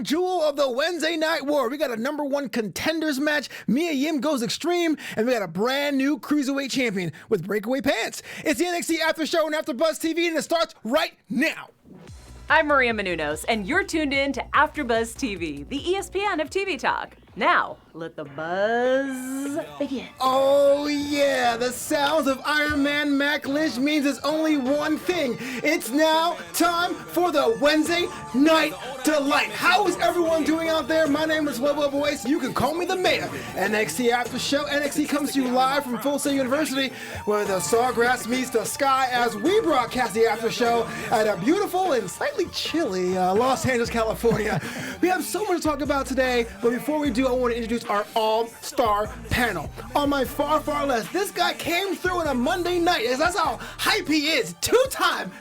crown jewel of the Wednesday Night War. We got a #1 contenders match. Mia Yim goes extreme, and we got a brand new Cruiserweight champion with breakaway pants. It's the NXT After Show on AfterBuzz TV, and it starts right now. I'm Maria Menounos, and you're tuned in to AfterBuzz TV, the ESPN of TV talk. Now, let the buzz begin. Oh yeah, the sounds of Iron Man Mac Lynch means it's only one thing. It's now time for the Wednesday Night Delight. How is everyone doing out there? My name is Flobo Boyce. You can call me the mayor. NXT After Show. NXT comes to you live from Full Sail University, where the sawgrass meets the sky as we broadcast the After Show at a beautiful and slightly chilly Los Angeles, California. We have so much to talk about today, but before we do, I want to introduce our all-star panel. On my far, far left, this guy came through on a Monday night. That's how hype he is. Two-time,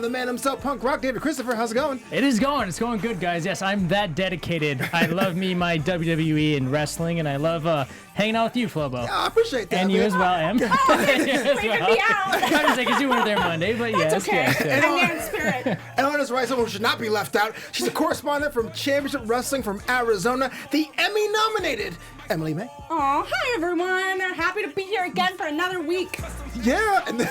the man himself, Punk Rock. David Christopher, how's it going? It is going. It's going good, guys. Yes, I'm that dedicated. I love me my WWE and wrestling, and I love hanging out with you, Flobo. Yeah, I appreciate that, and man. you as well, Em. Leaving me out. I'm just saying, because you weren't there Monday, but That's yes. okay. Yes. I'm there in spirit. And on his right, someone who should not be left out. She's a correspondent from Championship Wrestling from Arizona, the Emmy-nominated Emily May. Aw, hi everyone. Happy to be here again for another week. Yeah, and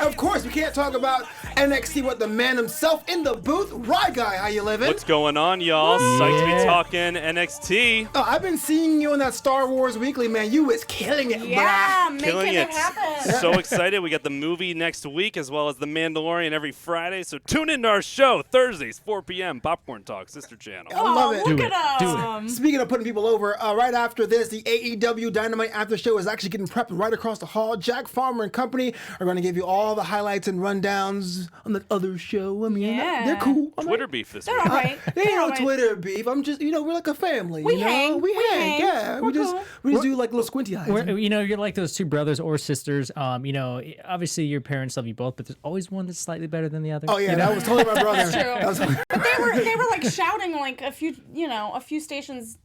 of course, we can't talk about NXT with the man himself in the booth. Rye Guy, how you living? What's going on, y'all? Psyched to be talking NXT. Oh, I've been seeing you on that Star Wars Weekly, man. You was killing it, Yeah, bruh. Killing making it. it happen. So excited. We got the movie next week as well as The Mandalorian every Friday. So tune into our show Thursdays, 4 p.m. Popcorn Talk, sister channel. I love it. Look Do at it. them. Speaking of putting people over, right after this, the AEW Dynamite After Show is actually getting prepped right across the hall. Jack Farmer and company are going to give you all the highlights and rundowns on the other show. I mean, Yeah. they're cool. I'm Twitter like, beef this They're week. all right. There ain't They're all no right. Twitter beef. I'm just, we're like a family. We you know? hang. We We hang. hang. Yeah. We're We just cool. do like little squinty eyes. You're like those two brothers or sisters. Obviously your parents love you both, but there's always one that's slightly better than the other. Oh yeah, you know? that was totally my brother. That's true. That was- But they were like shouting like a few stations,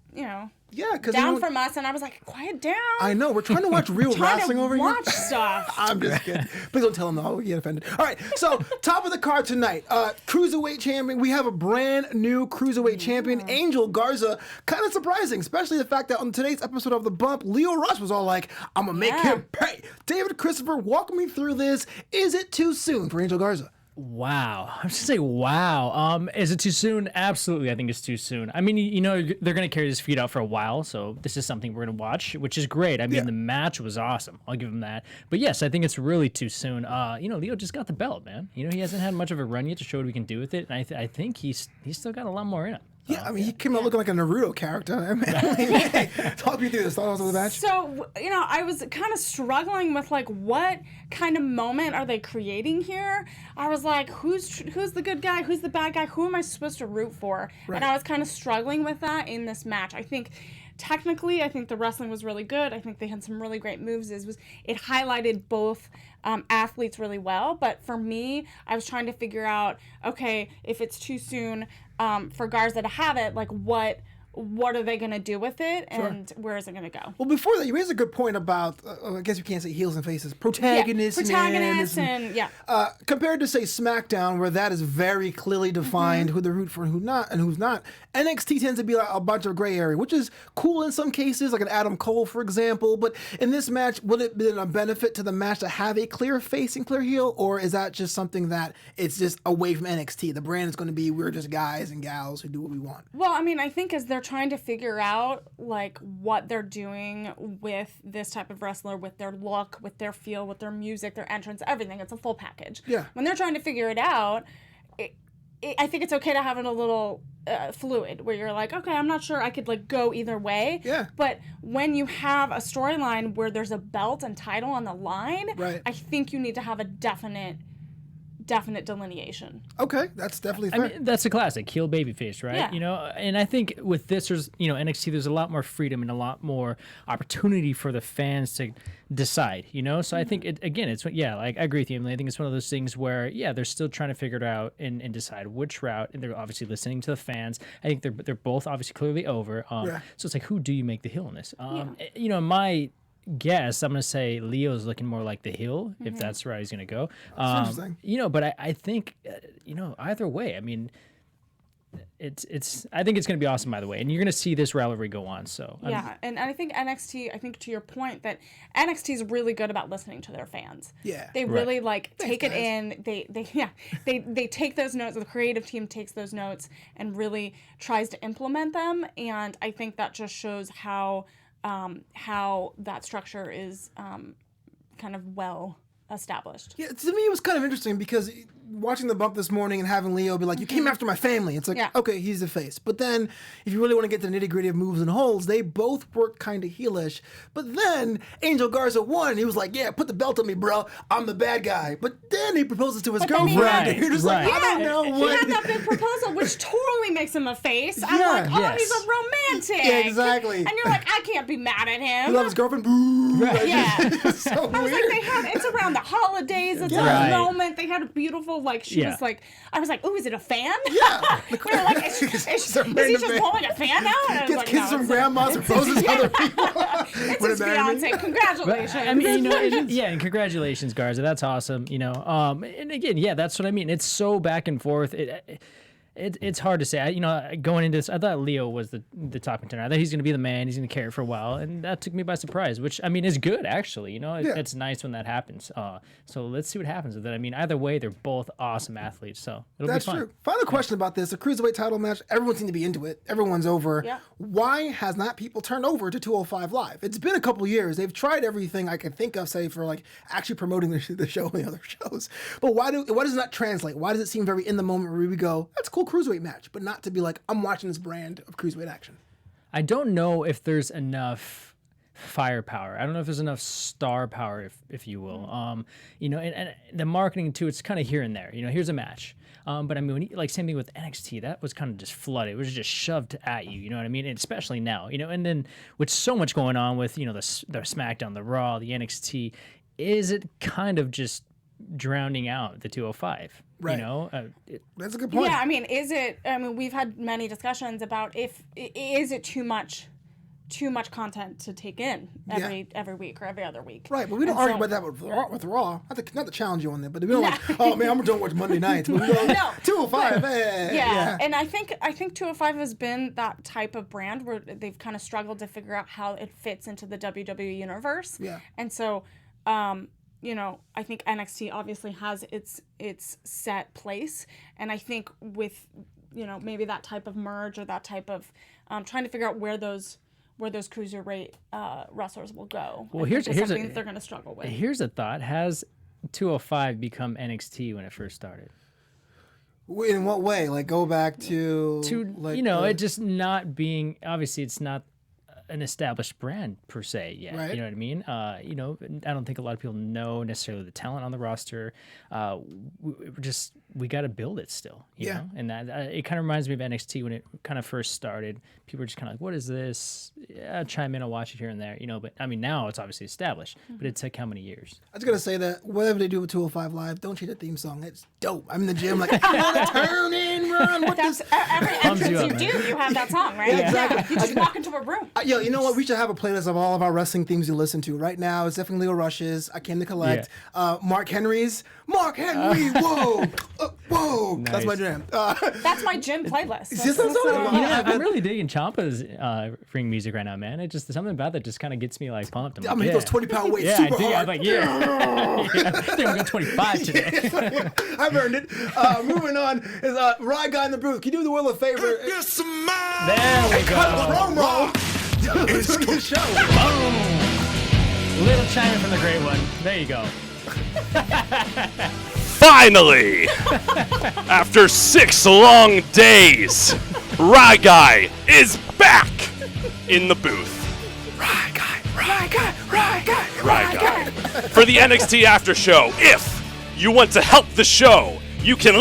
yeah, because down from us, and I was like, quiet down. I know we're trying to watch real Trying wrestling to over here. watch stuff. I'm just kidding. Please don't tell them though. I'll get offended. All right, so top of the card tonight, Cruiserweight champion. We have a brand new Cruiserweight champion, Angel Garza. Kind of surprising, especially the fact that on today's episode of The Bump, Leo Rush was all like, I'm going to make him pay. David Christopher, walk me through this. Is it too soon for Angel Garza? Wow. I was just say wow. Is it too soon? Absolutely, I think it's too soon. I mean, they're going to carry this feud out for a while, so this is something we're going to watch, which is great. I mean, the match was awesome. I'll give him that. But yes, I think it's really too soon. Leo just got the belt, man. He hasn't had much of a run yet to show what we can do with it, and I think he's still got a lot more in him. Yeah, I mean, he came out looking like a Naruto character. I mean, hey, talk me through the thoughts of the match. So, I was kind of struggling with, like, what kind of moment are they creating here? I was like, who's the good guy? Who's the bad guy? Who am I supposed to root for? Right. And I was kind of struggling with that in this match. I think the wrestling was really good. I think they had some really great moves. It highlighted both athletes really well. But for me, I was trying to figure out, okay, if it's too soon for Garza to have it, like what are they going to do with it, and where is it going to go? Well, before that, you raised a good point about, I guess you can't say heels and faces, protagonists. Protagonists and compared to, say, SmackDown, where that is very clearly defined, who they root for and who's not, NXT tends to be like a bunch of gray area, which is cool in some cases, like an Adam Cole, for example. But in this match, would it be a benefit to the match to have a clear face and clear heel, or is that just something that it's just away from NXT? The brand is going to be, we're just guys and gals who do what we want. Well, I mean, I think as they're trying to figure out like what they're doing with this type of wrestler, with their look, with their feel, with their music, their entrance, everything. It's a full package. Yeah. When they're trying to figure it out, I think it's okay to have it a little fluid, where you're like, okay, I'm not sure I could like go either way. Yeah. But when you have a storyline where there's a belt and title on the line, Right. I think you need to have a definite delineation. Okay, that's definitely fair. I mean, that's a classic heel babyface, right? Yeah. And I think with this, there's NXT, there's a lot more freedom and a lot more opportunity for the fans to decide. So I think I agree with you, Emily. I think it's one of those things where they're still trying to figure it out and decide which route, and they're obviously listening to the fans. I think they're both obviously clearly over. So it's like, who do you make the heel in this? My guess, I'm going to say Leo's looking more like the heel, if that's where he's going to go. That's interesting. But I think, either way, I mean, it's I think it's going to be awesome by the way, and you're going to see this rivalry go on. So and I think NXT. I think to your point that NXT is really good about listening to their fans. Yeah, they really take it in. They take those notes. The creative team takes those notes and really tries to implement them. And I think that just shows how that structure is kind of well established. Yeah, to me it was kind of interesting because watching the bump this morning and having Leo be like, you came after my family. It's like, okay, he's the face. But then if you really want to get to the nitty gritty of moves and holds, they both work kind of heelish. But then Angel Garza won. He was like, yeah, put the belt on me, bro. I'm the bad guy. But then he proposes to his girlfriend. And you're just like, I don't know what. He had that big proposal, which totally makes him a face. I'm like, he's a romantic. Yeah, exactly. And you're like, I can't be mad at him. He loves his girlfriend. Boo. Right. Yeah. It's so I was weird. like, it's around the holidays. It's a moment. They had a beautiful, she was like, I was like, oh, is it a fan? Yeah. We were like, is he just pulling a fan out? And I was Gets like, kisses no, from grandmas and proposes to other people. It's his fiance. Congratulations. I mean, and congratulations, Garza. That's awesome. And again, that's what I mean. It's so back and forth. It's hard to say. Going into this, I thought Leo was the top contender. I thought he's going to be the man. He's going to carry it for a while, and that took me by surprise. Which is good actually. It's nice when that happens. So let's see what happens with it. Either way, they're both awesome athletes. So it'll be fun. True. Final question about this: the cruiserweight title match. Everyone seemed to be into it. Everyone's over. Yeah. Why has not people turned over to 205 Live? It's been a couple years. They've tried everything I can think of, say for actually promoting the show and the other shows. But why does it not translate? Why does it seem very in the moment where we go, that's cool cruiserweight match, but not to be like, I'm watching this brand of cruiserweight action? I don't know if there's enough firepower. I don't know if there's enough star power, if you will. And the marketing too, it's kind of here and there. Here's a match. But same thing with NXT, that was kind of just flooded. It was just shoved at you. You know what I mean? And especially now. And then with so much going on with the SmackDown, the Raw, the NXT, is it kind of just drowning out the 205? Right. That's a good point. Yeah, is it? We've had many discussions about is it too much content to take in every week or every other week. Right, but we don't argue about that with Raw. Not to challenge you on that, but we don't oh man, I'm going to watch Monday nights. But we go, 205, yeah. And I think 205 has been that type of brand where they've kind of struggled to figure out how it fits into the WWE universe. Yeah. And so, I think NXT obviously has its set place, and I think with maybe that type of merge or that type of trying to figure out where those cruiserweight wrestlers will go. Well, here's something that they're going to struggle with. Here's a thought: has 205 become NXT when it first started? In what way? Go back to it just not being, obviously it's not an established brand per se yet. Right. You know what I mean? I don't think a lot of people know necessarily the talent on the roster. We got to build it still. You know? And that it kind of reminds me of NXT when it kind of first started. People were just kind of like, what is this? Yeah, I'll chime in, I'll watch it here and there. But now it's obviously established. But it took how many years? I was going to say that whatever they do with 205 Live, don't change the theme song. It's dope. I'm in the gym I want to turn and run. Every entrance you have that song, right? Yeah, exactly. You just walk into a room. You know what? We should have a playlist of all of our wrestling themes you listen to. Right now, it's definitely Leo Rush's, I Came to Collect. Mark Henry's, whoa! Whoa! Nice. That's my jam. That's my gym playlist. I'm really digging Ciampa's ring music right now, man. It's just something about that just kind of gets me pumped. I'm gonna hit those 20-pound weights yeah, super I hard. I think I'm going 25 today. I've earned it. Moving on is Rye Guy in the booth. Can you do the Will a favor? Yes, man. There we go. Promo. It's the show. Boom. Little chime from the great one. There you go. Finally, after 6 long days, Rye Guy is back in the booth. Rye Guy. For the NXT After Show, if you want to help the show, you can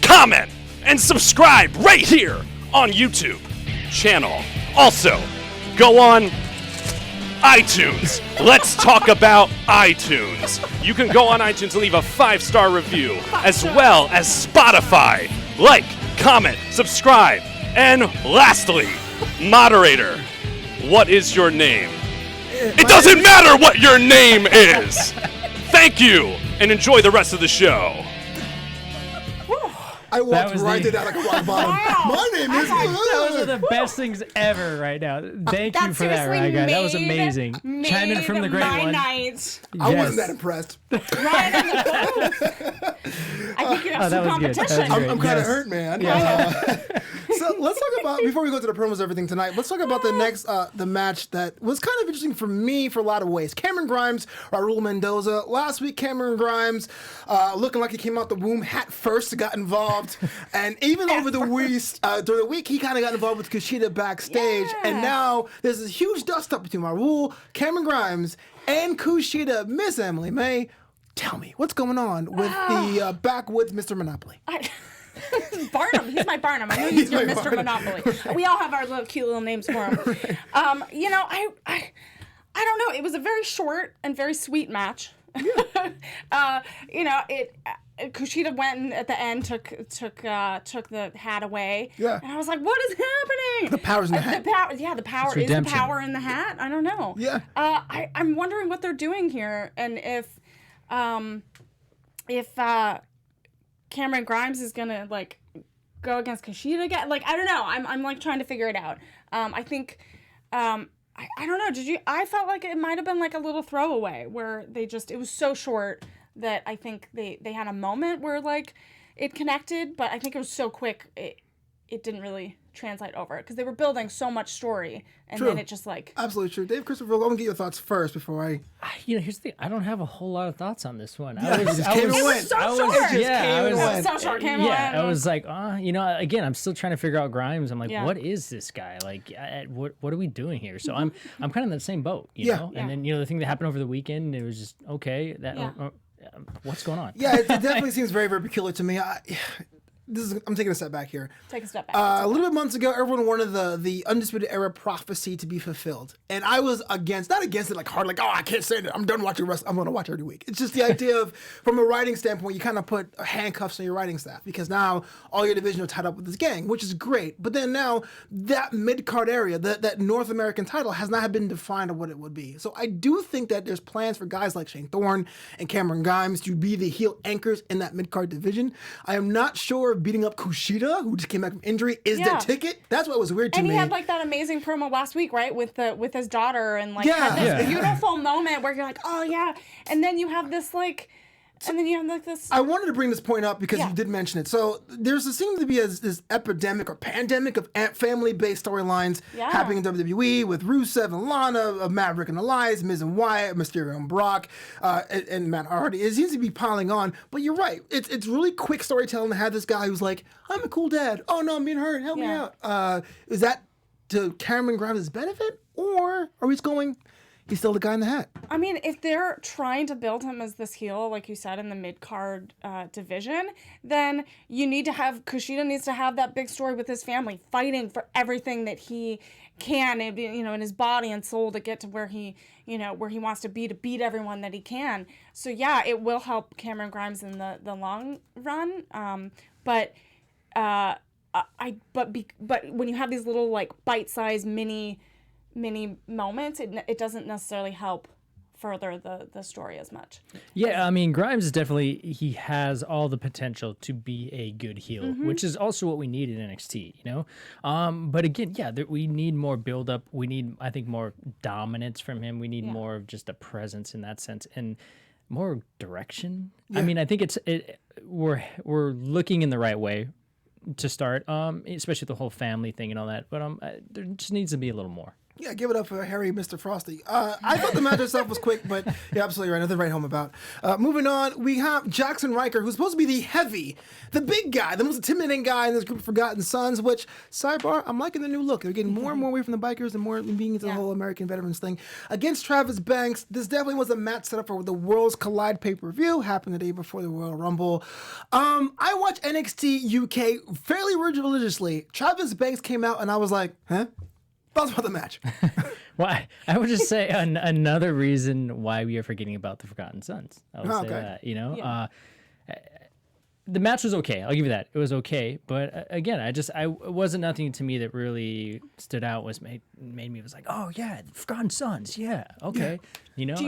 comment, and subscribe right here on YouTube channel. Also, go on iTunes. Let's talk about iTunes. You can go on iTunes and leave a 5-star review, as well as Spotify. Comment, subscribe, and lastly, moderator, what is your name? It doesn't matter what your name is. Thank you, and enjoy the rest of the show. I walked was right the- to that like rock bottom. Wow. My name is. Those are the best things ever right now. Thank you for that, right, guy? That was amazing. Chiming from the great my one. Night. I wasn't Yes. that impressed. Right in the booth. I think you have that some was good. That was competition. great. I'm kind of Yes. hurt, man. Yeah. So let's talk about, before we go to the promos and everything tonight, let's talk about the next the match that was kind of interesting for me for a lot of ways. Cameron Grimes, Raul Mendoza. Last week, Cameron Grimes, looking like he came out the womb, hat first, got involved, and even over the week, during the week, he kind of got involved with Kushida backstage, and now there's this huge dust up between Raul, Cameron Grimes, and Kushida. Miss Emily May, tell me what's going on with the backwoods Mr. Monopoly. Barnum. He's my Barnum. I know he's your my Mr. Barnum. Monopoly. We all have our little cute little names for him. You know, I don't know. It was a very short and very sweet match. You know, Kushida went and at the end took the hat away. Yeah. And I was like, what is happening? The power's in the hat. The power It's is the redemption. power in the hat. I don't know. Yeah. I'm wondering what they're doing here, and if Cameron Grimes is gonna like go against Kushida again. Like, I don't know. I'm like trying to figure it out. I think I don't know. I felt like it might have been like a little throwaway where it was so short that I think they had a moment where like it connected, but I think it was so quick it didn't really translate over because they were building so much story and True. then it just like Absolutely true. Dave Christopher, I'm going to get your thoughts first before I... You know, here's the thing. I don't have a whole lot of thoughts on this one. Yeah, it just came and It went. was so I was- short. yeah, I It was- was so short. Came Yeah, and I was like, you know, again, I'm still trying to figure out Grimes. I'm like, Yeah. what is this guy? Like, what are we doing here? So I'm kind of in the same boat, you Yeah. know. Yeah. And then the thing that happened over the weekend, it was just okay. What's going on? Yeah, it definitely seems very, very peculiar to me. I'm taking a step back here. take a step back. A little bit months ago, everyone wanted the Undisputed Era prophecy to be fulfilled. And I was not against it like hard, like, oh, I can't say it. I'm done watching wrestling. I'm going to watch every week. It's just the idea of, from a writing standpoint, you kind of put handcuffs on your writing staff because now all your division are tied up with this gang, which is great. But then now that mid-card area, that North American title has not been defined of what it would be. So I do think that there's plans for guys like Shane Thorne and Cameron Grimes to be the heel anchors in that mid-card division. I am not sure if beating up Kushida, who just came back from injury, is the Yeah. ticket. That's what was weird to and me. he had like that amazing promo last week, right, with his daughter, and like Yeah. had this Yeah. beautiful moment where you're like, oh yeah, and then you have this like, and then you have like this. I wanted to bring this point up because Yeah. you did mention it. So seems to be this epidemic or pandemic of family-based storylines Yeah. happening in WWE with Rusev and Lana, of Maverick and Elias, Miz and Wyatt, Mysterio and Brock, and Matt Hardy. It seems to be piling on. But you're right. It's really quick storytelling to have this guy who's like, I'm a cool dad. Oh no, I'm being hurt. Help me Yeah. out. Is that to Cameron Grimes' benefit, or are we just going? He's still the guy in the hat. I mean, if they're trying to build him as this heel, like you said, in the mid-card division, then Kushida needs to have that big story with his family, fighting for everything that he can, in his body and soul to get to where he wants to beat everyone that he can. So yeah, it will help Cameron Grimes in the long run. But when you have these little like bite-sized mini moments, it doesn't necessarily help further the story as much. Yeah, I mean, Grimes is he has all the potential to be a good heel, Mm-hmm. which is also what we need in NXT, you know? But again, yeah, we need more build-up. We need, I think, more dominance from him. We need more of just a presence in that sense and more direction. I mean, I think we're looking in the right way to start, especially the whole family thing and all that. But there just needs to be a little more. Yeah, give it up for Harry, Mr. Frosty. I thought the match itself was quick, but you're absolutely right. Nothing to write home about. Moving on, we have Jackson Riker, who's supposed to be the big guy, the most intimidating guy in this group of Forgotten Sons, which, sidebar, I'm liking the new look. They're getting more and more away from the bikers and more being into the whole American veterans thing. Against Travis Banks, this definitely was a match set up for the Worlds Collide pay-per-view, happened the day before the Royal Rumble. I watch NXT UK fairly religiously. Travis Banks came out and I was like, huh? Thoughts about the match? Well, I would just say another reason why we are forgetting about the Forgotten Sons. I would say that, the match was okay. I'll give you that. It was okay. But again, it wasn't nothing to me that really stood out. Made me was like, oh yeah, the Forgotten Sons. Yeah. Okay. You know, Do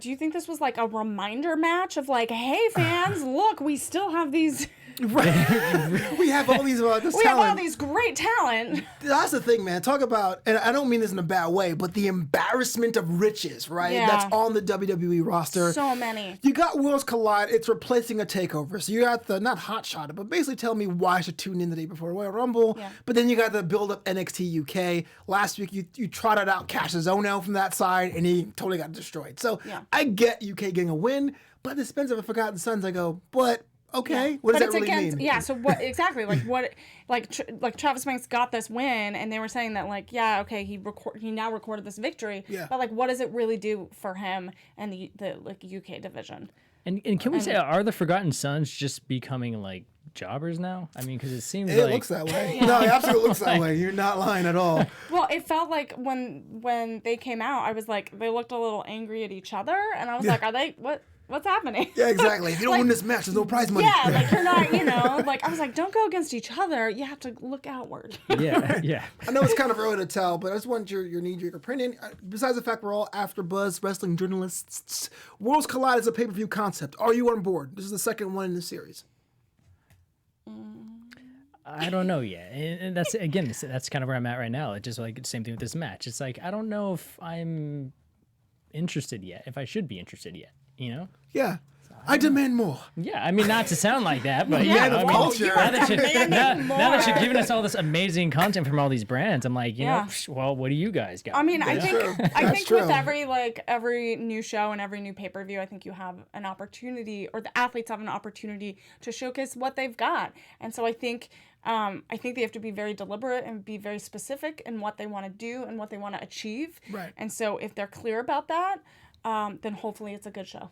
you think this was like a reminder match of like, hey fans, look, we still have these We have all these this We have all talent. these great talent. That's the thing, man. Talk about, and I don't mean this in a bad way, but the embarrassment of riches, right? Yeah. That's on the WWE roster. So many. You got Worlds Collide. It's replacing a takeover. So you got the, not hot shot, but basically tell me why I should tune in the day before Royal Rumble. Yeah. But then you got the build up NXT UK. Last week you trotted out Cassius Ohno from that side, and he totally got destroyed. So Yeah. I get UK getting a win, but at the expense of a Forgotten Sons, I go, but okay, Yeah. what does But that it's really mean? Yeah, so what exactly? Like Travis Banks got this win, and they were saying that like, yeah, okay, he now recorded this victory. Yeah. But like, what does it really do for him and the like UK division? And can we say, are the Forgotten Sons just becoming like jobbers now? I mean, because it seems It like looks that way. No, it absolutely looks that way. You're not lying at all. Well, it felt like when they came out, I was like, they looked a little angry at each other, and I was like, are they what's happening? Yeah, exactly. If you don't win this match, there's no prize money. Yeah, like you're not, like I was like, don't go against each other. You have to look outward. yeah. I know it's kind of early to tell, but I just want your knee-jerk opinion. Besides the fact we're all AfterBuzz wrestling journalists, Worlds Collide is a pay-per-view concept. Are you on board? This is the second one in the series. I don't know yet, and that's again, that's kind of where I'm at right now. It's just like the same thing with this match. It's like I don't know if I'm interested yet, if I should be interested yet. You know? Yeah. I demand more. Yeah, I mean, not to sound like that, but Yeah, you know, the I mean, culture. now that more. you're giving us all this amazing content from all these brands, I'm like, you know, well, what do you guys got? I mean, I think true. I That's think true. with every new show and every new pay-per-view, I think you have an opportunity, or the athletes have an opportunity to showcase what they've got. And so I think they have to be very deliberate and be very specific in what they want to do and what they want to achieve. Right. And so if they're clear about that, then hopefully it's a good show.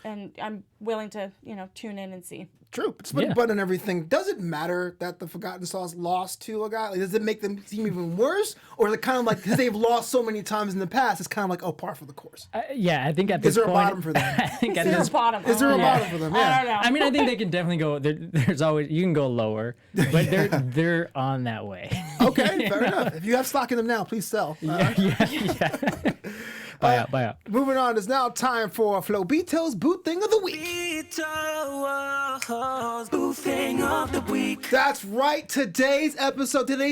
And I'm willing to, tune in and see. True. Split button and everything. Does it matter that the Forgotten Sons lost to a guy? Like, does it make them seem even worse? Or is it kind of like, because they've lost so many times in the past, it's kind of like, par for the course? Yeah, I think at this Is there point, a bottom for them? I think at Is there this a bottom? Is there a bottom for them? I Yeah. don't know. I mean, I think they can definitely go. There's always you can go lower, but they're on that way. Okay, fair enough. If you have stock in them now, please sell. Yeah. Buy out. Moving on, it's now time for Flobito's Boot Thing of the Week. Boo thing of the week. That's right. Today's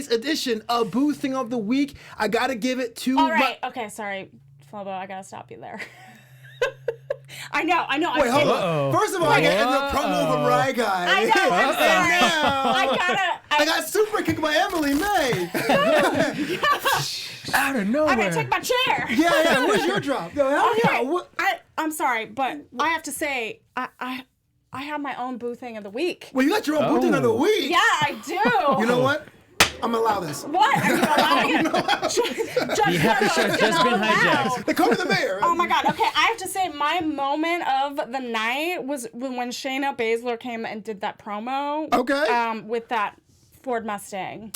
edition of Boot Thing of the Week, I gotta give it to All right. Okay, sorry. Flobo, I gotta stop you there. I know. Wait, hold on. First of all, I got the promo of a Rye guy. I know. I'm sorry. And now, I got super kicked by Emily May. Out of nowhere. I'm gonna take my chair. Yeah. Where's your drop? Yo, hell yeah. Okay. What? I'm sorry, but I have to say, I have my own boo thing of the week. Well, you got your own Boot Thing of the Week. Yeah, I do. You know what? I'm gonna allow this. What? Are you allowing it? The after show's just been hijacked. They call me the mayor. Oh my god. Okay, I have to say my moment of the night was when Shayna Baszler came and did that promo. Okay. With that Ford Mustang.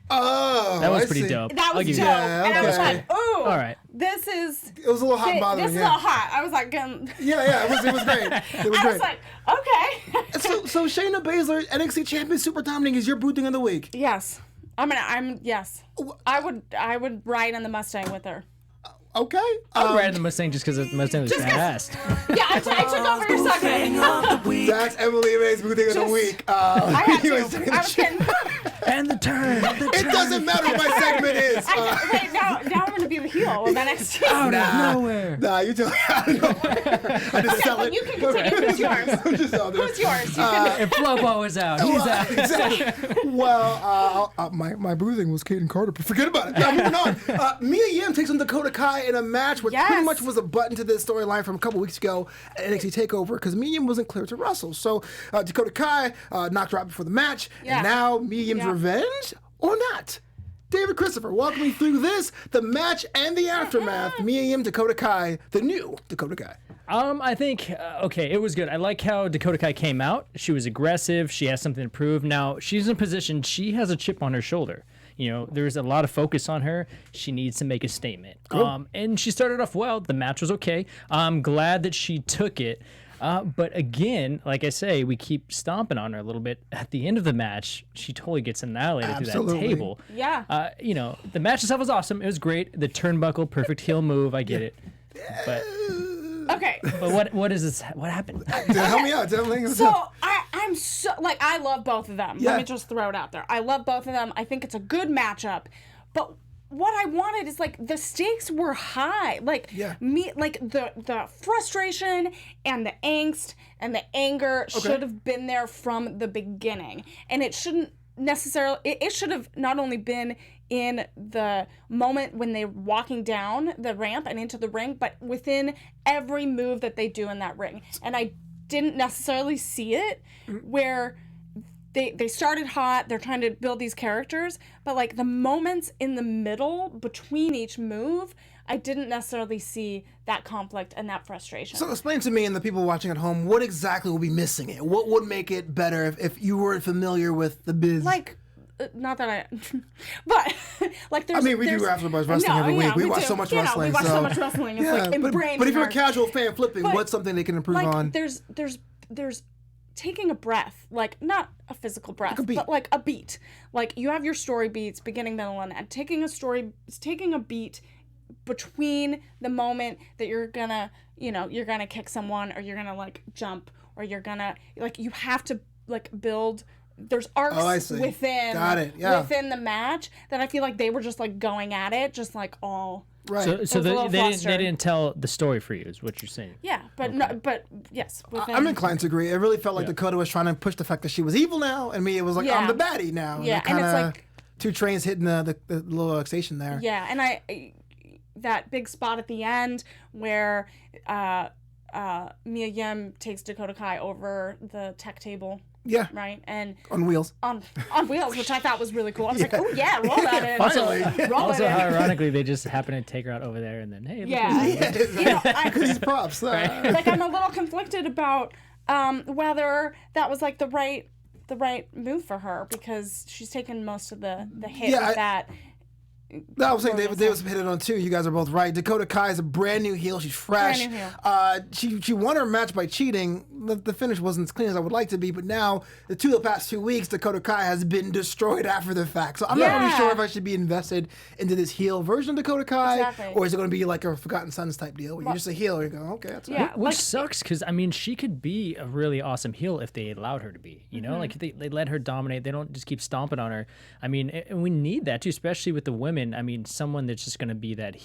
Oh, That was I pretty see. dope. That I'll was give dope. you that. And I was okay. like, ooh. All right. This is. It was a little hot and bothering. This is a Yeah. little hot. I was like, Yeah. It was great. It was I great. was like, okay. So Shayna Baszler, NXT champion, super dominating, is your Boot Thing of the Week. Yes. Yes. I would ride in the Mustang with her. Okay. I'm riding the Mustang just because the Mustang was fast. Yeah, I took over your segment. That's Emily May's Boot Thing of the Week. I had you to. were saying I was kidding. And the turn. it doesn't matter what my segment is. Wait, now I'm going to be the heel of NXT. Out of nowhere. Nah, you tell me. I don't know. I just sell Well, it. you can continue. Who's yours? I'm just out there. Who's yours? You can. If Flobo is out, he's out. Exactly. Well, my boozing was Kaden Carter, but forget about it. Now, moving on. Mia Yim takes on Dakota Kai in a match which pretty Yes. much was a button to this storyline from a couple weeks ago at NXT TakeOver because Mia Yim wasn't cleared to wrestle. So Dakota Kai knocked her out before the match, Yeah. and now Mia Yim's Yeah. revenge or not? David Christopher, walk me through this, the match and the aftermath. Mia Yim, Dakota Kai, the new Dakota Kai. I think, okay, it was good. I like how Dakota Kai came out. She was aggressive. She has something to prove. Now, she's in a position, she has a chip on her shoulder. You know, there's a lot of focus on her. She needs to make a statement. And she started off well. The match was okay. I'm glad that she took it. But again, like I say, we keep stomping on her a little bit. At the end of the match, she totally gets annihilated through that Absolutely. table. Yeah. You know, the match itself was awesome. It was great. The turnbuckle, perfect heel move. I get it. But Okay. But what is this? What happened? Help me out. Tell me. So I'm so like I love both of them. Yeah. Let me just throw it out there. I love both of them. I think it's a good matchup. But what I wanted is like the stakes were high. Like the frustration and the angst and the anger should have been there from the beginning. And it shouldn't necessarily it should have not only been in the moment when they're walking down the ramp and into the ring, but within every move that they do in that ring. And I didn't necessarily see it where they started hot, they're trying to build these characters, but like the moments in the middle between each move, I didn't necessarily see that conflict and that frustration. So explain to me and the people watching at home, what exactly will be missing it? What would make it better if you weren't familiar with the biz? Like, not that I, but like there's. I mean, we do AfterBuzz wrestling every week. We watch so much wrestling. We watch so much wrestling. It's like ingrained. But if you're a in casual fan flipping, what's something they can improve on? There's taking a breath, like not a physical breath, beat. but like a beat. Like you have your story beats, beginning, middle, and end. Taking a beat between the moment that you're gonna kick someone, or you're gonna like jump, or you're gonna like you have to like build. There's arcs within within the match that I feel like they were just like going at it, just like all. Right. So they didn't tell the story for you, is what you're saying. Yeah, but yes. I'm inclined to agree. It really felt like Dakota was trying to push the fact that she was evil now, and Mia was like, I'm the baddie now. Yeah, and it's like two trains hitting the little station there. Yeah, and that big spot at the end where Mia Yim takes Dakota Kai over the tech table. Yeah. Right? And on wheels. On wheels, which I thought was really cool. I was like, oh yeah, roll that in. Finally. Also, ironically, they just happen to take her out over there, and then hey. These props. Like I'm a little conflicted about whether that was like the right move for her, because she's taken most of the hit with that. No, I was saying Davis hit it on too. You guys are both right. Dakota Kai is a brand new heel. She's fresh. Brand new heel. She won her match by cheating. The finish wasn't as clean as I would like to be, but now the past 2 weeks, Dakota Kai has been destroyed after the fact. So I'm not really sure if I should be invested into this heel version of Dakota Kai, or is it going to be like a Forgotten Sons type deal where you're just a heel and you go, okay, that's right. Which sucks, because I mean, she could be a really awesome heel if they allowed her to be. You know, like they let her dominate. They don't just keep stomping on her. I mean, and we need that too, especially with the women. I mean, someone that's just going to be that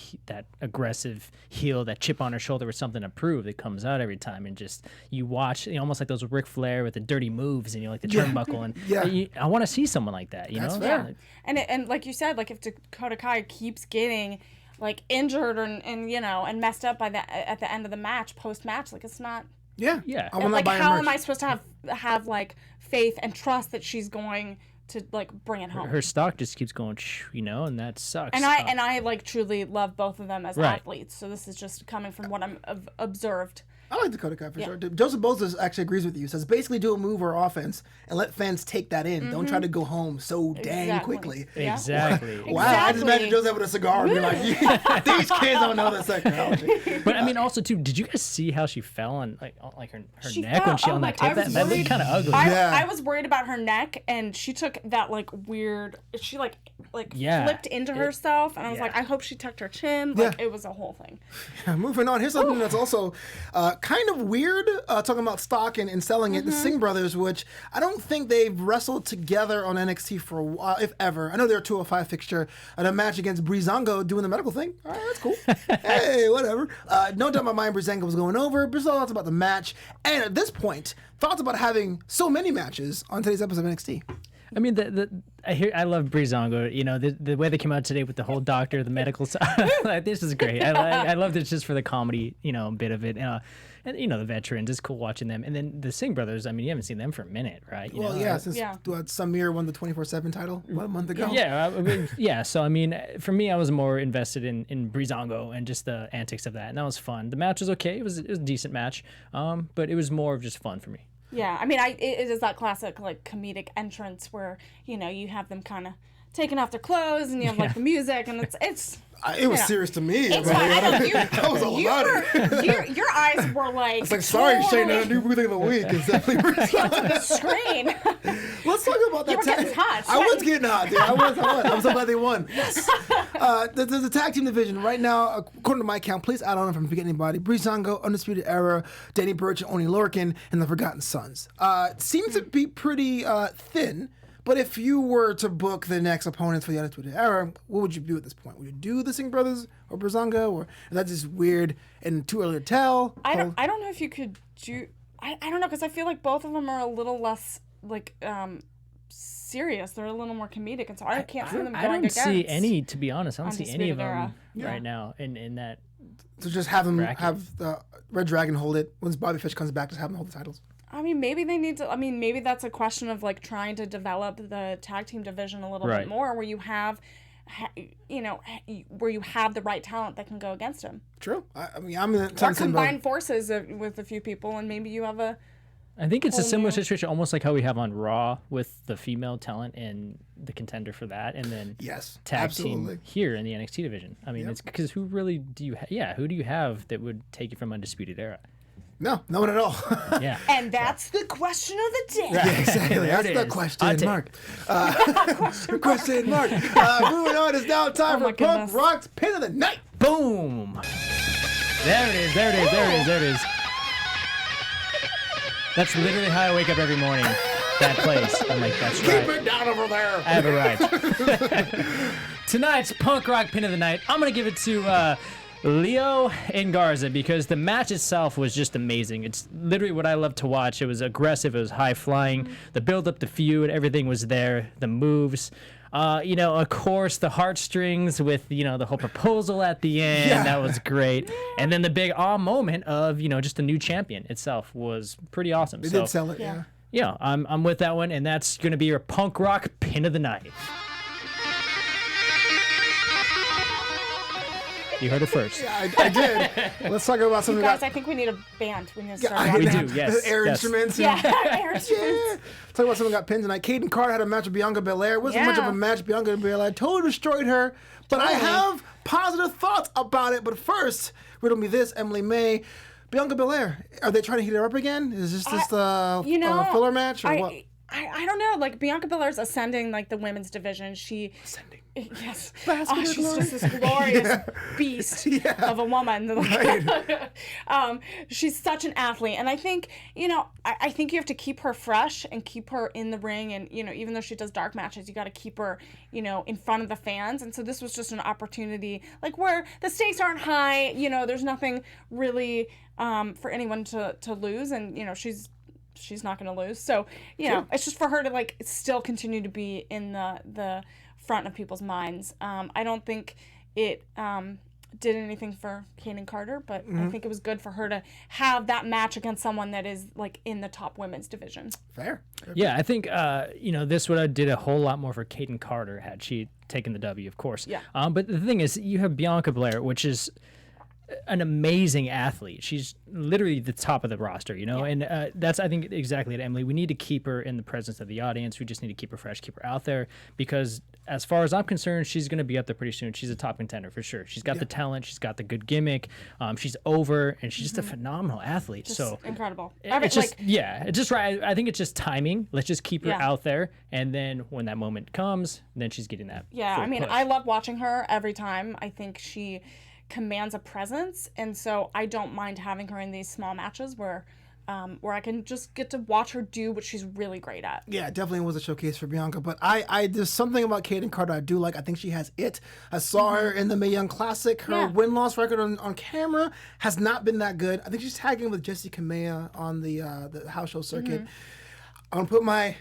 aggressive heel, that chip on her shoulder with something to prove, that comes out every time, and just you watch, almost like those Ric Flair with the dirty moves and like the turnbuckle, and I want to see someone like that. That's know, fair. And like you said, like if Dakota Kai keeps getting like injured and messed up at the end of the match, post match, like it's not. Yeah. Yeah. Like how am I supposed to have like faith and trust that she's going to like bring it home? Her stock just keeps going, and that sucks. And I like truly love both of them as athletes. So this is just coming from what I've observed. I like Dakota Kai for sure. Joseph Bozos actually agrees with you. Says basically do a move or offense and let fans take that in. Don't try to go home so dang quickly. Exactly. Wow, I just imagine Joseph with a cigar and be like, these kids don't know that technology. But I mean, also too, did you guys see how she fell on like her neck fell, when she on that tape? That looked kind of ugly. I was worried about her neck, and she took that like weird. She like flipped into herself, and I was like, I hope she tucked her chin. Like it was a whole thing. Moving on, here's something that's also kind of weird, talking about stock and selling it. The Singh brothers, which I don't think they've wrestled together on NXT for a while, if ever. I know they're a 205 fixture at a match against Breezango doing the medical thing. All right, that's cool. Hey, whatever. No doubt in my mind Breezango was going over. But thoughts about the match. And at this point, thoughts about having so many matches on today's episode of NXT. I mean, I love Breezango. The way they came out today with the whole doctor, the medical side. Like, this is great. I love this just for the comedy, bit of it. And the veterans, it's cool watching them. And then the Singh brothers, I mean, you haven't seen them for a minute, right? Since Samir won the 24/7 title a month ago. Yeah. So I mean, for me, I was more invested in Breezango and just the antics of that, and that was fun. The match was okay. It was a decent match, but it was more of just fun for me. Yeah, I mean, it is that classic like comedic entrance where you have them kind of taking off their clothes and you have like the music and it's It was serious to me. It's I was all about it. Your eyes were like. It's like, sorry, Shayna, new thing of the week. It's definitely the screen. Let's talk about that. You were getting hot. I was getting hot, dude. I was. I'm so glad they won. Yes. The tag team division right now, according to my count, please add on if I'm forgetting anybody. Breezango, Undisputed Era, Danny Burch, and Oni Lorcan, and the Forgotten Sons. Seems to be pretty thin. But if you were to book the next opponents for the Undisputed Era, what would you do at this point? Would you do the Singh Brothers or Breezango, or is that just weird and too early to tell? I don't know if you could do. I don't know, because I feel like both of them are a little less like serious. They're a little more comedic, and so I can't see them going against. I don't see any, to be honest. I don't see any of them Era. right now in that. So just have them bracket. have the Red Dragon hold it. Once Bobby Fish comes back, just have them hold the titles. I mean, maybe they need to. I mean, maybe that's a question of like trying to develop the tag team division a little bit more, where you have, where you have the right talent that can go against him. True. I mean, I'm in or combine forces with a few people, and maybe you have a. I think it's a similar situation, almost like how we have on Raw with the female talent and the Contender for that, and then tag team here in the NXT division. I mean, it's because who really do you? Who do you have that would take you from Undisputed Era? No, no one at all. Yeah. And that's the question of the day. Yeah, exactly. That's the question mark. Question mark. Moving on, it's now time for Punk Rock's Pin of the Night. Boom. There it is. There it is. There it is. There it is. That's literally how I wake up every morning. That place. I'm like, that's right. Keep it down over there. I have it right. Tonight's Punk Rock Pin of the Night, I'm going to give it to Leo and Garza, because the match itself was just amazing. It's literally what I love to watch. It was aggressive. It was high flying. The build up, the feud, everything was there. The moves. Of course, the heartstrings with, the whole proposal at the end. Yeah. That was great. And then the big moment of, just the new champion itself was pretty awesome. They did sell it, yeah. Yeah, I'm with that one, and that's going to be your Punk Rock Pin of the Night. You heard it first. Yeah, I did. Let's talk about something. Guys, I think we need a band. We need to start. We do. Yes. Air instruments. Yeah, air instruments. Yeah. Talk about something that got pinned tonight. Caden Carter had a match with Bianca Belair. It wasn't much of a match. Bianca Belair totally destroyed her. But I have positive thoughts about it. But first, riddle me this, Emily May. Bianca Belair, are they trying to heat her up again? Is this just a filler match or what? I don't know. Like, Bianca Belair's ascending, like, the women's division. Ascending. Yes. She's just this glorious beast of a woman. Right. She's such an athlete. And I think, I think you have to keep her fresh and keep her in the ring. And, even though she does dark matches, you got to keep her, in front of the fans. And so this was just an opportunity, like, where the stakes aren't high. There's nothing really for anyone to lose. And, she's not going to lose. So, it's just for her to, like, still continue to be in the front of people's minds. I don't think it did anything for Kaden Carter, but I think it was good for her to have that match against someone that is, like, in the top women's division. Fair. Yeah, I think, this would have did a whole lot more for Kaden Carter had she taken the W, of course. Yeah. But the thing is, you have Bianca Belair, which is an amazing athlete. She's literally the top of the roster, and that's, I think, exactly it, Emily. We need to keep her in the presence of the audience. We just need to keep her fresh, keep her out there, because as far as I'm concerned, she's going to be up there pretty soon. She's a top contender for sure. She's got the talent. She's got the good gimmick. She's over, and she's just a phenomenal athlete. Just incredible. It's just, it's just right. I think it's just timing. Let's just keep her out there, and then when that moment comes, then she's getting that. Yeah, I mean, push. I love watching her every time. I think she commands a presence, and so I don't mind having her in these small matches where I can just get to watch her do what she's really great at. Yeah, it definitely was a showcase for Bianca, but I there's something about Kaden Carter I do like. I think she has it. I saw her in the Mae Young Classic. Her win-loss record on camera has not been that good. I think she's tagging with Jessie Kamea on the house show circuit. I'm gonna put my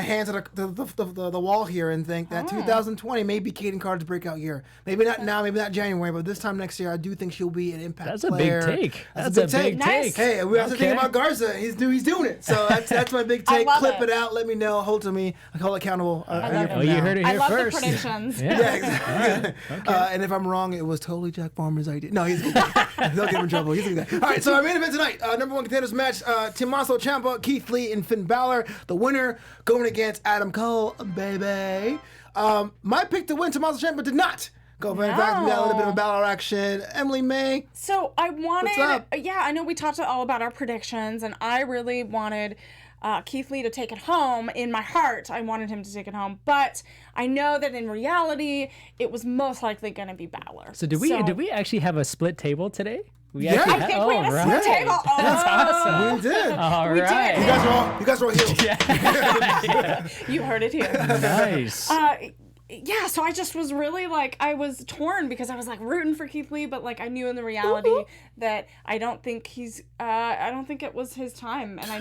hands on the wall here and think that 2020 may be Kaden Carter's breakout year. Maybe not now, maybe not January, but this time next year, I do think she'll be an Impact That's player. a big take. That's a big take. Nice. Hey, we also think about Garza. He's doing it. So that's my big take. Clip it out. Let me know. Hold to me. I call accountable. You heard it here I love first. the predictions. Yeah, exactly. And if I'm wrong, it was totally Jack Farmer's idea. No, he's a good guy. He'll get him in trouble. He's a good guy. All right, so our main event tonight, number one contenders match, Tommaso Ciampa, Keith Lee, and Finn Balor. The winner going against Adam Cole, baby. My pick to win Tommaso Ciampa did not go for. In fact, we got a little bit of a Balor action. Emily May. So I wanted, What's up? I know we talked all about our predictions, and I really wanted Keith Lee to take it home. In my heart, I wanted him to take it home, but I know that in reality, it was most likely going to be Balor. So did we actually have a split table today? We Yeah. actually I think we had a split table. Oh, That's awesome. We did. All We right. did. You guys were all healed. You heard it here. Nice. Yeah, so I just was really like, I was torn because I was like rooting for Keith Lee, but like I knew in the reality that I don't think it was his time, and I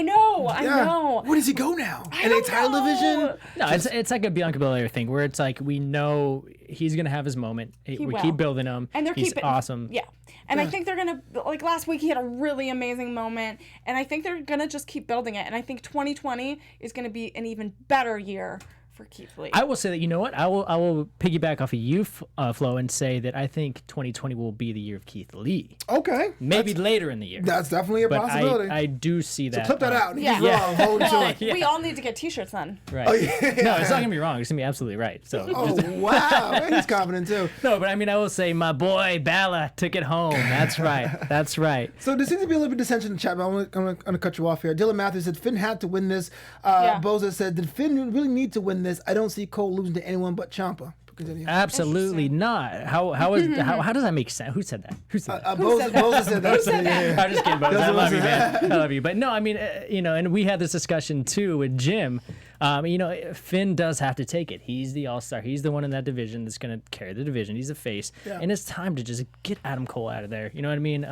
know. Where does he go now? In a don't title know. division? No, it's like a Bianca Belair thing where it's like we know he's gonna have his moment. We will. keep building him. And they're he's keeping awesome. Yeah. And I think they're gonna, like last week he had a really amazing moment, and I think they're gonna just keep building it. And I think 2020 is gonna be an even better year for Keith Lee. I will say that, you know what? I will piggyback off of you, Flo, and say that I think 2020 will be the year of KeithLee. Okay. Maybe later in the year. That's definitely a but possibility. I do see that. Clip that out. Yeah. He's wrong. Hold to it. We all need to get t-shirts then. Right. Oh, yeah. No, it's not gonna be wrong. It's gonna be absolutely right. So. Oh, wow. And he's confident, too. No, but I mean, I will say my boy Balor took it home. That's right. That's right. So there seems to be a little bit of dissension in the chat, but I'm going to cut you off here. Dylan Matthews said Finn had to win this. Boza said, did Finn really need to win this? I don't see Cole losing to anyone but Ciampa. Continue. Absolutely not. How does that make sense? Who said that? Boza said that. I'm just kidding, Boza. I love you, man. I love you. But no, I mean, and we had this discussion too with Jim. Finn does have to take it. He's the all-star. He's the one in that division that's going to carry the division. He's a face. Yeah. And it's time to just get Adam Cole out of there. You know what I mean?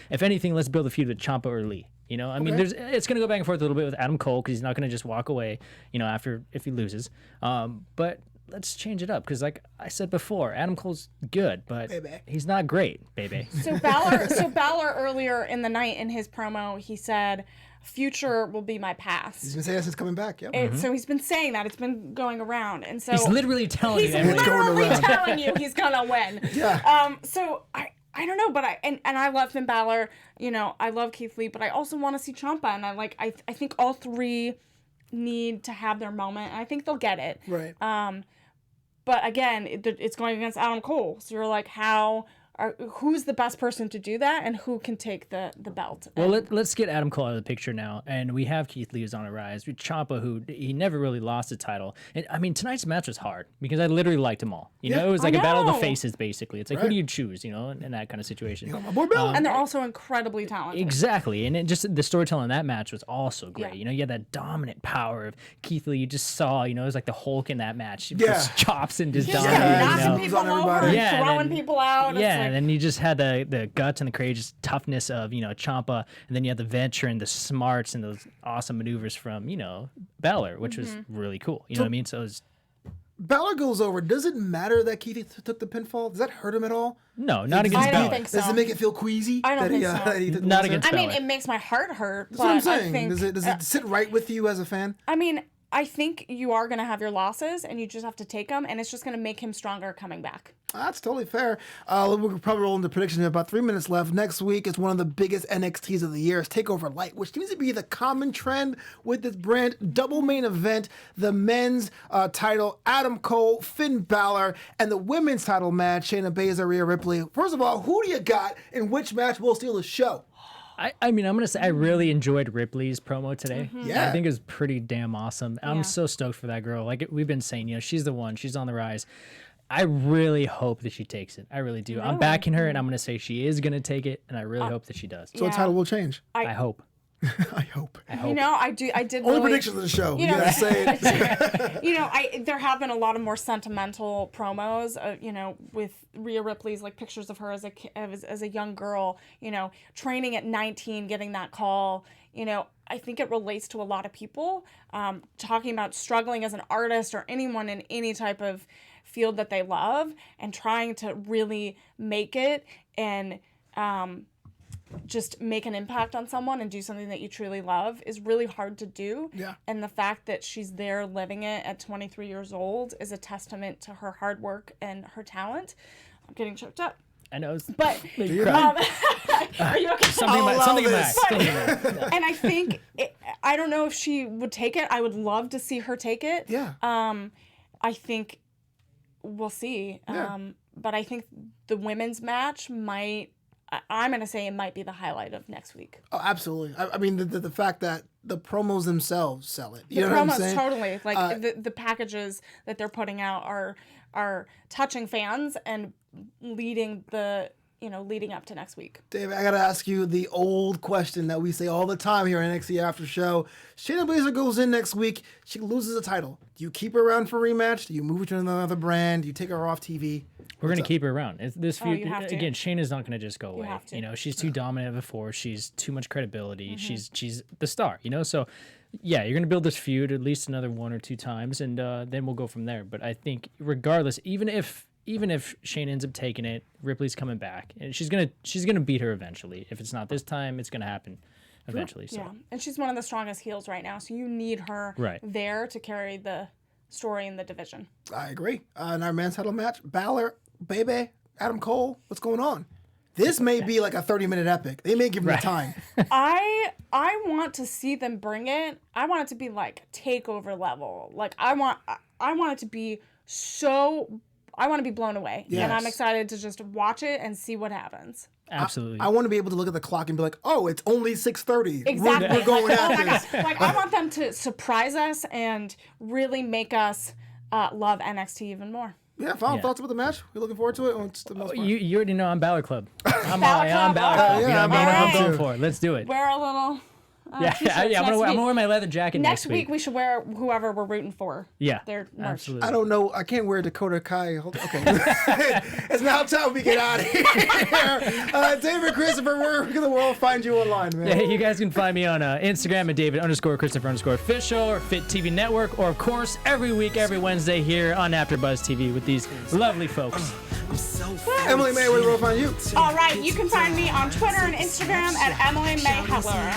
If anything, let's build a feud with Ciampa or Lee. You know, I mean, it's going to go back and forth a little bit with Adam Cole because he's not going to just walk away, if he loses. But let's change it up because, like I said before, Adam Cole's good, but he's not great, baby. So Balor earlier in the night in his promo, he said, "Future will be my past." He's been saying this is coming back. Yep. So he's been saying that. It's been going around, and so He's literally telling he's you. Emily. literally telling you he's gonna win. Yeah. So I don't know, but I love Finn Balor. I love Keith Lee, but I also want to see Ciampa, and I think all three need to have their moment, and I think they'll get it. Right. But again, it's going against Adam Cole, so you're like, who's the best person to do that, and who can take the belt? Well, let's get Adam Cole out of the picture now, and we have Keith Lee who's on a rise. With Ciampa, who he never really lost the title, and I mean tonight's match was hard because I literally liked them all. It was like a battle of the faces, basically. It's like who do you choose? In that kind of situation. My boy Balor. And they're also incredibly talented. Exactly, and the storytelling in that match was also great. You had that dominant power of Keith Lee. You just saw, it was like the Hulk in that match. Just chops and just He's dominating. knocking people over, Yeah, throwing people out. Yeah, and then you just had the guts and the courageous toughness of Ciampa, and then you had the venture and the smarts and those awesome maneuvers from Balor, which was really cool. You know what I mean? So it was, Balor goes over. Does it matter that Keith took the pinfall? Does that hurt him at all? no, not against I Balor. don't think so. Does it make it feel queasy? I don't think so. that he took the Not loser? against I mean, Balor. it makes my heart hurt. That's what I'm but I saying. think, Does it sit right with you as a fan? I mean, I think you are going to have your losses, and you just have to take them, and it's just going to make him stronger coming back. That's totally fair. We'll probably roll into predictions. We have about 3 minutes left. Next week is one of the biggest NXTs of the year. It's TakeOver Light, which seems to be the common trend with this brand. Double main event, the men's title, Adam Cole, Finn Balor, and the women's title match, Shayna Baszler, Rhea Ripley. First of all, who do you got in which match will steal the show? I mean, I'm going to say I really enjoyed Ripley's promo today. Yeah. I think it was pretty damn awesome. I'm so stoked for that girl. Like we've been saying, she's the one. She's on the rise. I really hope that she takes it. I really do. I'm backing her, and I'm going to say she is going to take it, and I really hope that she does. So the title will change. I hope. I hope. I did. Only really, predictions of the show. You gotta say it. There have been a lot of more sentimental promos. With Rhea Ripley's like pictures of her as a young girl. Training at 19, getting that call. I think it relates to a lot of people. Talking about struggling as an artist or anyone in any type of field that they love, and trying to really make it and just make an impact on someone and do something that you truly love is really hard to do. Yeah. And the fact that she's there living it at 23 years old is a testament to her hard work and her talent. I'm getting choked up. I know. But Are you okay? Something in my allow eye. Something in my eye. And I think I don't know if she would take it. I would love to see her take it. Yeah. I think we'll see. Yeah. But I think the women's match might. I'm gonna say it might be the highlight of next week. Oh, absolutely. I mean, the fact that the promos themselves sell it. You know The what I'm promos, saying? totally. Like the packages that they're putting out are touching fans and leading up to next week. David, I gotta ask you the old question that we say all the time here on NXT After Show. Shayna Baszler goes in next week. She loses the title. Do you keep her around for a rematch? Do you move her to another brand? Do you take her off TV? We're going to keep her around. This feud, you have to. again, Shayna's not going to just go away. have to. You know, she's too dominant of a force. She's too much credibility. Mm-hmm. She's the star, you know? So, yeah, you're going to build this feud at least another 1 or 2 times, and then we'll go from there. But I think regardless, even if Shayna ends up taking it, Ripley's coming back, and she's gonna beat her eventually. If it's not this time, it's going to happen eventually. So. Yeah, and she's one of the strongest heels right now, so you need her there to carry the story in the division. I agree. In our men's title match, Balor, Baby, Adam Cole, what's going on? This may be like a 30-minute epic. They may give me time. I want to see them bring it. I want it to be like takeover level. Like I want it to be so. I want to be blown away, Yes. and I'm excited to just watch it and see what happens. Absolutely. I want to be able to look at the clock and be like, oh, it's only 6:30. Exactly. We're going like, oh after my this. God. Like I want them to surprise us and really make us love NXT even more. Yeah, final thoughts about the match? We're looking forward to it. What's the most fun? You already know I'm Balor Club. I'm Balor Club. Balor Club. You know what I mean? I'm I'm going too. for it. Let's do it. Wear a little. Yeah, t-shirts I'm next gonna week. wear my leather jacket next week. we should wear whoever we're rooting for. Yeah, their merch. absolutely. I don't know. I can't wear Dakota Kai. Okay. It's now time we get out of here. David Christopher, where can the world find you online, man? Yeah, you guys can find me on Instagram at David_Christopher_official or Fit TV Network, or of course every week, every Wednesday here on AfterBuzz TV with these lovely folks. Emily May, where the world find you? All right, you can find me on Twitter and Instagram at Emily May Heller.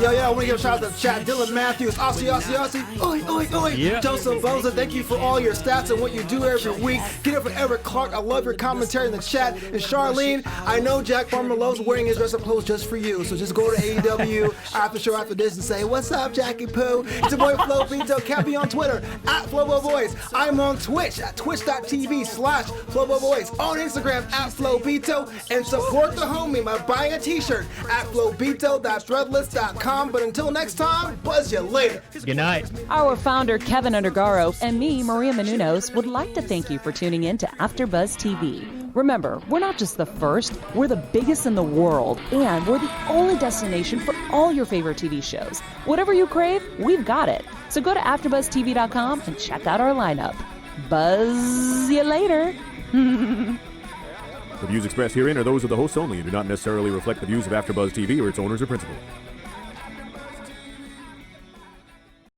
Yo, I want to give a shout out to chat. Dylan Matthews, Aussie, oi, oi, oi. Yeah. Joseph Boza, thank you for all your stats and what you do every week. Get up for Everett Clark. I love your commentary in the chat. And Charlene, I know Jack Farmer loves wearing his dress up clothes just for you. So just go to AEW after show after this and say, what's up, Jackie Poo? It's your boy Flo Vito. Catch me on Twitter at Flobo Boyce. I'm on Twitch at twitch.tv/Flobo Boyce. On Instagram at Flobito, and support the homie by buying a t-shirt at flobito.threadless.com. But until next time, buzz you later. Good night. Our founder, Keven Undergaro, and me, Maria Menounos, would like to thank you for tuning in to AfterBuzz TV. Remember, we're not just the first, we're the biggest in the world, and we're the only destination for all your favorite TV shows. Whatever you crave, we've got it. So go to AfterBuzzTV.com and check out our lineup. Buzz you later. The views expressed herein are those of the hosts only and do not necessarily reflect the views of AfterBuzz TV or its owners or principals.